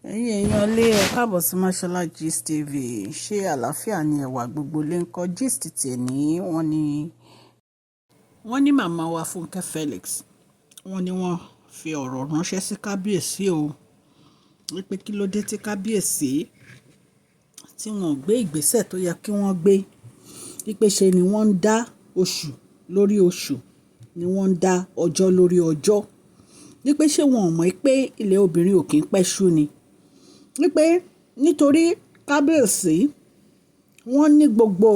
Ẹ̀yin èèyàn lé ẹ káàbọ̀ sí Mashola Gist TV. Ṣé àlàáfíà ni ẹ̀wà gbogbo lè ń kọ́ gist tèmi? Wọ́n ní màmá wa Funke Felix. Wọ́n fi ọ̀rọ̀ ránṣẹ́ sí Kabiyesi o. Wípé kí ló dé tí Kabiyesi tí wọ́n gbé ìgbésẹ̀ tó yẹ kí wọ́n gbé. Wípé ṣe ni wọ́n ń dá oṣù lórí oṣù, ni wọ́n ń dá ọjọ́ lórí ọjọ́. Wípé ṣé wọn ò mọ̀ pé ilẹ̀ obìnrin ò kí ń pẹ́ ṣú ni. Wípé nítorí Kabiyesi wọ́n ní gbogbo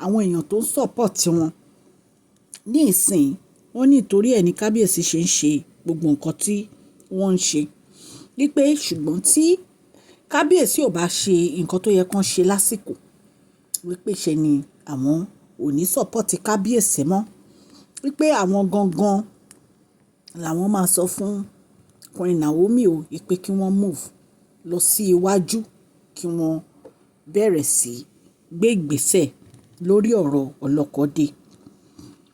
àwọn èèyàn tó ń support wọn ní ìsìn, wọ́n ní ìtorí ẹ̀ ní Kabiyesi ṣe ń ṣe gbogbo nǹkan tí wọ́n ń ṣe. Wípé ṣùgbọ́n tí Kabiyesi ò bá ṣe nǹkan tó yẹ kán ṣe lásìkò, wípé ṣe ni àwọn ò ní support Kabiyesi mọ́. Wípé àwọn gangan làwọn máa sọ fún Queen NAOMI o, wípé kí wọ́n move lọ sí iwájú, kí wọ́n bẹ̀rẹ̀ sí gbé ìgbésẹ̀ lórí ọ̀rọ̀ ọlọ́kọ̀dé.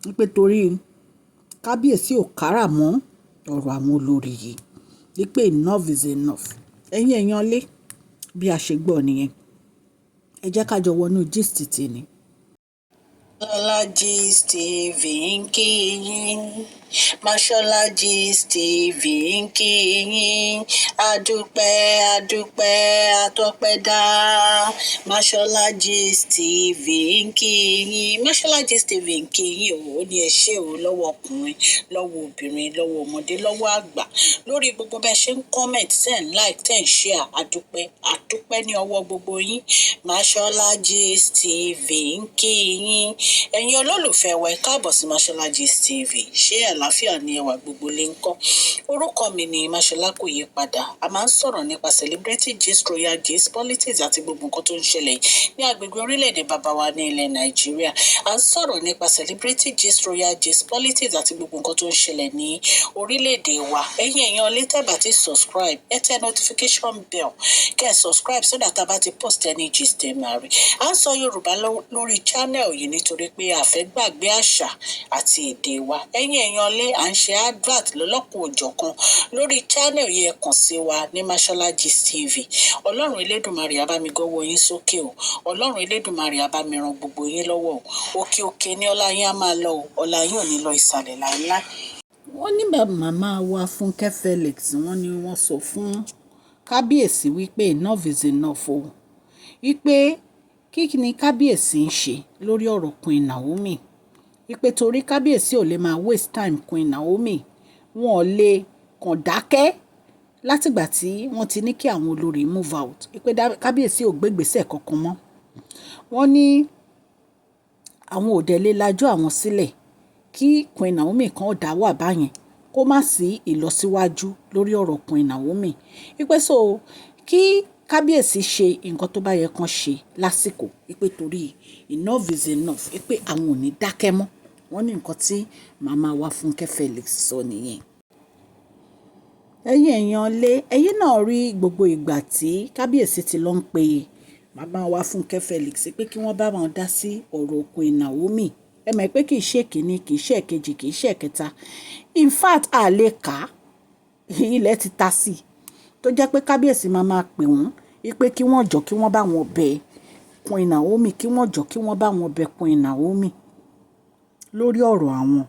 Wípé torí Kabiyesi ò kára mọ́ ọ̀rọ̀ àwọn olórí yìí. Wípé enough is enough. Ẹ̀yin èèyàn lé bí a ṣe gbọ́ nìyẹn. Ẹ jẹ́ ká jọ wọnú gist tèmi. Mashola Gist TV ń kí yín. Mashola Gist TV ń kí yín. Adúpẹ́ atọ́pẹ́dá. Mashola Gist TV ń kí yín. Mashola Gist TV ń kí yín o. Ó ní ẹ ṣé o, lọ́wọ́ ọkùnrin, lọ́wọ́ obìnrin, lọ́wọ́ ọmọdé, lọ́wọ́ àgbà. Lórí gbogbo bẹ́ẹ̀ ṣe ń comment, tẹ́ ń like, tẹ́ ń share. Adúpẹ́ ní ọwọ́ gbogbo yín. Mashola Gist TV ń kí yín. Ẹ̀yin olólùfẹ́ wa, ẹ káàbọ̀ sí Mashola Gist TV. Ṣé àlàáfíà ni ẹwà gbogbo lè ń kọ́? Orúkọ mi ni Mashola kò yí padà. A máa ń sọ̀rọ̀ nípa celebrity gist, royal gist, politics àti gbogbo nǹkan tó ń ṣẹlẹ̀ ní agbègbè orílẹ̀-èdè bàbá wa ní ilẹ̀ Nàìjíríà. A ń sọ̀rọ̀ nípa celebrity gist, royal gist, politics àti gbogbo nǹkan tó ń ṣẹlẹ̀ ní orílẹ̀-èdè wa. Ẹ̀yin èèyàn lè tẹ́ bá ti subscribe, ẹ tẹ notification bell kẹ́ ẹ subscribe so that a bá ti post any gist ẹ máa rí. A ń sọ Yorùbá lórí channel yìí nítorí pé a fẹ́ gbàgbé àṣà àti èdè wa. Ẹ̀yin èèyàn lé à ń ṣe advert lọ́lọ́kùn òjọ̀kan lórí channel yìí, ẹ kàn sí wa ní Mashola Gist TV. Ọlọ́run Elédùmarè á bá mi gọ́wọ́ yín sókè o. Ọlọ́run Elédùmarè á bá mi ran gbogbo yín lọ́wọ́ o. Òkè òkè ni ọlá yín á máa lọ o. Ọlá yín ò ní lọ ìsàlẹ̀ láéláé. Wọ́n ní màmá wa Funke Felix, wọ́n sọ fún Kabiyesi wípé enough is enough o. Wípé kí ni Kabiyesi ń ṣe lórí ọ̀rọ̀ Queen NAOMI. Wípé torí Kabiyesi ò lè máa waste time Queen NAOMI, wọn ò lè kàn dákẹ́ látìgbà tí wọ́n ti ní kí àwọn olórí move out. Wípé Kabiyesi ò gbé ìgbésẹ̀ kankan mọ́. Wọ́n ní àwọn ò dẹ̀ lè lajú àwọn sílẹ̀ kí Queen NAOMI kan dá wà báyẹn, kó má sí ìlọsíwájú lórí ọ̀rọ̀ Queen NAOMI. Wípé so kí Kabiyesi ṣe nǹkan tó bá yẹ kán ṣe lásìkò. Wípé torí enough is enough. Wípé àwọn ò ní dákẹ́ mọ́. Wọ́n ní nǹkan tí màmá wa Funke Felix sọ nìyẹn. Ẹ̀yin èèyàn lé, ẹ̀yin náà rí gbogbo ìgbà tí Kabiyesi ti lọ ń pe màmá wa Funke Felix pé kí wọ́n bá wọn dá sí ọ̀rọ̀ Queen NAOMI. Ẹ mọ̀ pé kì í ṣe kìíní, kì í ṣe kejì, kì í ṣe kẹta. In fact, a lè kà á. Ilẹ̀ ti ta sí i. Tó jẹ́ pé Kabiyesi máa pè wọ́n wípé kí wọ́n jọ kí wọ́n bá wọn bẹ Queen NAOMI, kí wọ́n jọ kí wọ́n bá wọn bẹ Queen NAOMI lórí ọ̀rọ̀ àwọn.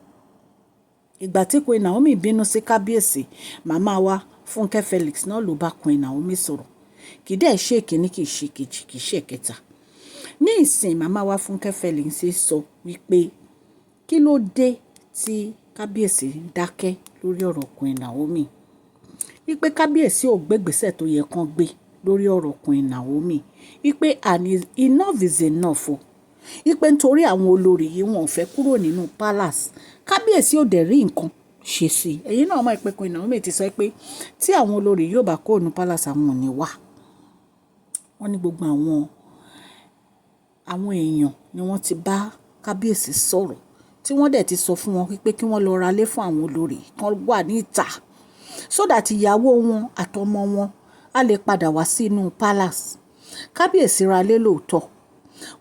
Ìgbà tí Queen NAOMI bínú sí Kabiyesi, màmá wa Funke Felix náà ló bá Queen NAOMI sọ̀rọ̀. Kì í dẹ̀ ṣe kìíní, kì í ṣe kejì, kì í ṣe kẹta. Ní ìsìn màmá wa Funke Felix sọ wípé kí ló dé tí Kabiyesi dákẹ́ lórí ọ̀rọ̀ Queen NAOMI. Wípé Kabiyesi ò gbégbésẹ̀ tó yẹ kán gbé lórí ọ̀rọ̀ Queen NAOMI. Wípé enough is enough o. Wípé nítorí àwọn olórí yìí wọn ò fẹ́ kúrò nínú palace. Kabiyesi ò dẹ̀ rí nǹkan ṣe sí i. Ẹ̀yin náà mọ̀ pé Queen NAOMI ti sọ pé tí àwọn olórí yóò bá kúrò nínú palace àwọn ò ní wá. Wọ́n ní gbogbo àwọn èèyàn ni wọ́n ti bá Kabiyesi sọ̀rọ̀, tí wọ́n dẹ̀ ti sọ fún wọn wípé kí wọ́n lọ ralé fún àwọn olórí kan wà ní ìta, so that ìyàwó wọn àtọmọ wọn á lè padà wá sínú palace. Kabiyesi ralé lóòótọ́,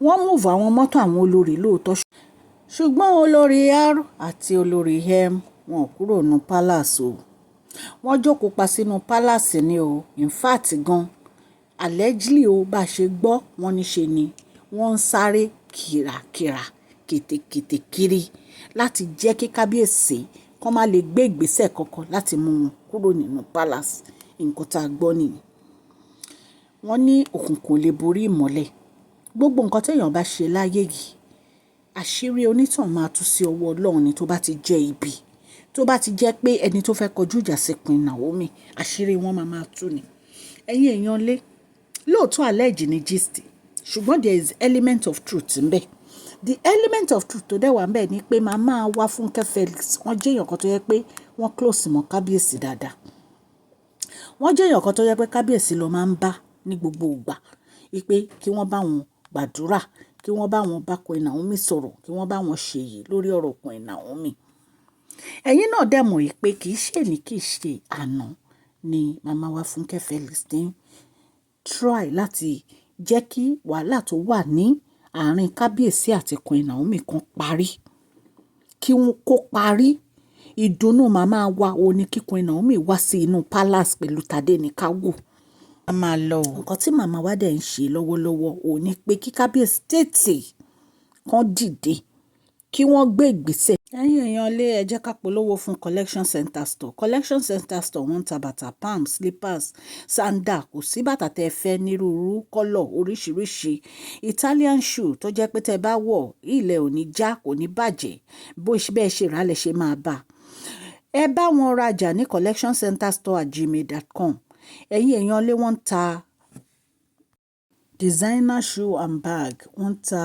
wọ́n move àwọn mọ́tò àwọn olórí lóòótọ́, ṣùgbọ́n olórí R àti olórí M wọn ò kúrò nínú palace o. wọ́n jókòó pa sínú palace ni o, in fact gan allegedly o bá ṣe gbọ́ wọ́n ní ṣe ni wọ́n ń sáré kìràkìrà kètèkètè kiri láti jẹ́ kí kábíyèsí kó má lè gbé ìgbésẹ̀ kankan láti mú wọn kúrò nínú palace. Nǹkan tá a gbọ́ nìyí. Wọ́n ní òkùnkùn lè borí ìmọ́lẹ̀. Gbogbo nǹkan téèyàn bá ṣe láyé yìí àṣírí onítàn máa tú sí ọwọ́ Ọlọ́run ni tó bá ti jẹ́ ibi. Tó bá ti jẹ́ pé ẹni tó fẹ́ kọjú ìjà sí Queen Naomi àṣírí wọn máa tú ni. Ẹ̀yin èèyàn lé lóòótọ́ allege ni gist ṣùgbọ́n there is element of truth ńbẹ̀. The element of truth tó dẹ̀ wà ńbẹ̀ ni pé màmá wa Funke Felix wọ́n jẹ́ èèyàn kan tó yẹ pé wọ́n close mọ́ kábíyèsí dáadáa. Wọ́n jẹ́ èèyàn kan tó yẹ pé kábíyèsí ló máa ń bá ní gbogbo ìgbà wípé kí wọ́n bá wọn gbàdúrà, kí wọ́n bá wọn bá Queen Naomi sọ̀rọ̀, kí wọ́n bá wọn ṣèyí lórí ọ̀rọ̀ Queen Naomi. Ẹ̀yin náà dẹ̀ mọ̀ pé kì í ṣe ní kì í ṣe àná ni màmá wa Funke Felix ní try láti jẹ́ kí wàhálà tó wà ní àárín kábíyèsí àti Queen Naomi kan parí. Kí wọ́n kó parí. Ìdùnnú màmá wa ò ní kí Queen Naomi wá sí inú palace pẹ̀lú Tadéníkàwò. A máa lọ o. Nǹkan tí màmá wa dẹ̀ ń ṣe lọ́wọ́lọ́wọ́ ò ní pé kí kábíyèsí tètè kan dìde kí wọ́n gbé ìgbésẹ̀. Ẹ̀yin èèyàn lé ẹ jẹ́ ká polówó fún collection center store. Collection center store wọ́n ń ta bàtà palm slippers sandal kò sí bàtà tẹ́ fẹ́ nírúurú kọ́lọ̀ oríṣiríṣi Italian shoe tó jẹ́ pé tẹ́ bá wọ̀ ilẹ̀ ò ní já kò ní bàjẹ́ bó bẹ́ẹ̀ ṣe rà lẹ̀ ṣe máa bà. Ẹ bá wọn rajà ní collectioncenterstore@gmail.com. Ẹ̀yin èèyàn lé wọ́n ń ta designer shoe and bag, wọ́n ń ta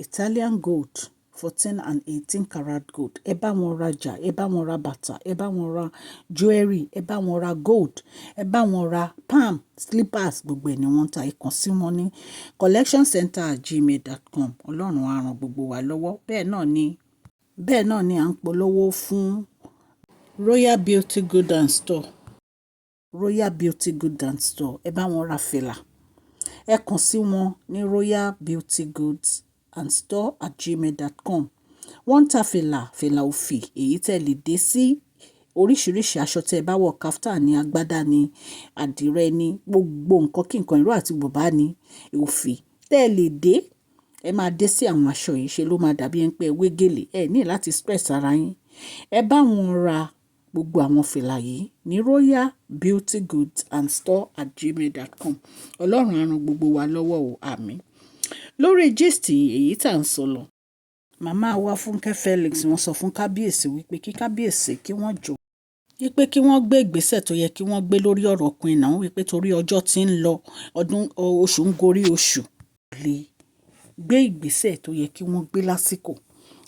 Italian gold 14 and 18 karat gold. Ẹ bá wọn rajà, ẹ bá wọn ra bàtà, ẹ bá wọn ra jewelry, ẹ bá wọn ra gold, ẹ bá wọn ra palm slippers gbogbo ẹ̀ ni wọ́n ń ta. Ìkàn sí wọn ní collectioncenter@gmail.com. Ọlọ́run á ràn gbogbo wa lọ́wọ́. Bẹ́ẹ̀ náà ni à ń polówó fún Royal Beauty Good and Store. Royal Beauty Good and Store. Ẹ bá wọn ra fìlà. Ẹ kàn sí wọn ní Royal Beauty Goods and Store@gmail.com. Wọ́n ń ta fìlà òfì èyí tẹ́ lè dé sí oríṣiríṣi aṣọ tẹ́ bá wọ̀ kaftan ní agbádá ní àdìrẹ ní gbogbo nǹkan kí nǹkan ìró àti bùbá ní òfì tẹ́ lè dé. Ẹ máa dé sí àwọn aṣọ yìí ṣe ló máa dàbí ẹni pé ewé gèlè ẹ ní láti stress ara yín. Ẹ bá wọn ra gbogbo àwọn fìlà yìí ní Royal Beauty Goods and Store@gmail.com. Ọlọ́run á ràn gbogbo wa lọ́wọ́ o, àmín. Lórí gist èyí tá à ń sọ lọ màmá wa Funke Felix wọ́n sọ fún kábíyèsí wípé kí kábíyèsí kí wọ́n jọ wípé kí wọ́n gbé ìgbésẹ̀ tó yẹ kí wọ́n gbé lórí ọ̀rọ̀ Queen Naomi wípé torí ọjọ́ tí ń lọ oṣù ń gorí oṣù lè gbé ìgbésẹ̀ tó yẹ kí wọ́n gbé lásìkò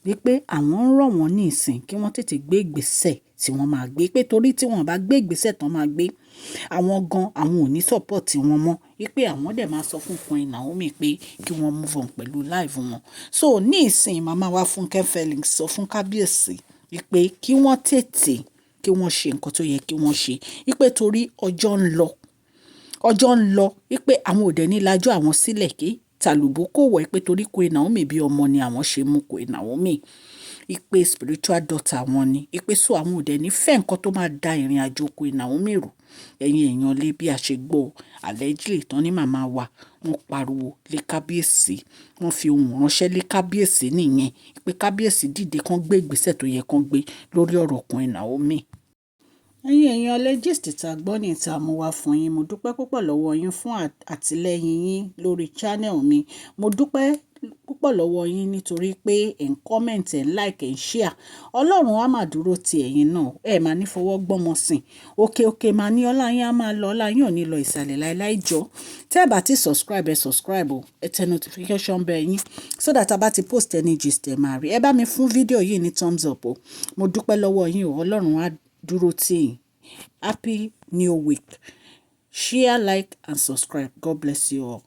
wípé àwọn ń rọ̀ wọ́n ní ìsìn kí wọ́n tètè gbé ìgbésẹ̀ tí wọ́n máa gbé pé torí tí wọ́n bá gbé ìgbésẹ̀ tán máa gbé àwọn ò ní support wọn mọ́ wípé àwọn dẹ̀ máa sọ fún Queen Naomi pé kí wọ́n move on pẹ̀lú live wọn. So ní ìsìn màmá wa Funke Felix sọ fún kábíyèsí wípé kí wọ́n tètè kí wọ́n ṣe nǹkan tó yẹ kí wọ́n ṣe wípé torí ọjọ́ ń lọ wípé àwọn ò dẹ̀ ní lajú àwọn sílẹ̀ kí tàlùbọ́ kò wọ̀ pé torí Queen Naomi bí ọmọ ni àwọn ṣe mú Queen Naomi ipe spiritual daughter wọn ni ipe so àwọn òde ní fẹ́ nǹkan tó máa da ìrìn àjò Queen Naomi rú. Ẹ̀yin èèyàn lé bí a ṣe gbọ́ allegedly tán ní màmá wa wọ́n pariwo lé kábíyèsí wọ́n fi ohùn ránṣẹ́ lé kábíyèsí nìyẹn pé kábíyèsí dìde kán gbé ìgbésẹ̀ tó yẹ kán gbé lórí ọ̀rọ̀ Queen Naomi. Ẹ̀yin èèyàn lé gist tá gbọ́ ní ìta mú wá fún yín mo dúpẹ́ púpọ̀ lọ́wọ́ yín fún àtìlẹ́yìn yín lórí channel mi. Mo dúpẹ́ púpọ̀ lọ́wọ́ yín nítorí pé ẹ̀ ń comment ẹ̀ ń like ẹ̀ ń share. Ọlọ́run á máa dúró ti ẹ̀yin náà ẹ̀ máa ní fọwọ́ gbọ́mọ sìn òkè máa ní ọlá yín á máa lọ ọlá yín ò ní lọ ìsàlẹ̀ láéláé jọ. Tẹ́ ẹ bá ti subscribe o ẹ tẹ notification bell yín so that a bá ti post any gist ẹ máa rí. Ẹ bá mi fún fídíò yìí ní thumbs up o. Mo dúpẹ́ lọ́wọ́ yín o Ọlọ́run á dúró tì yín. Happy New Week. Share, like and subscribe. God bless you all.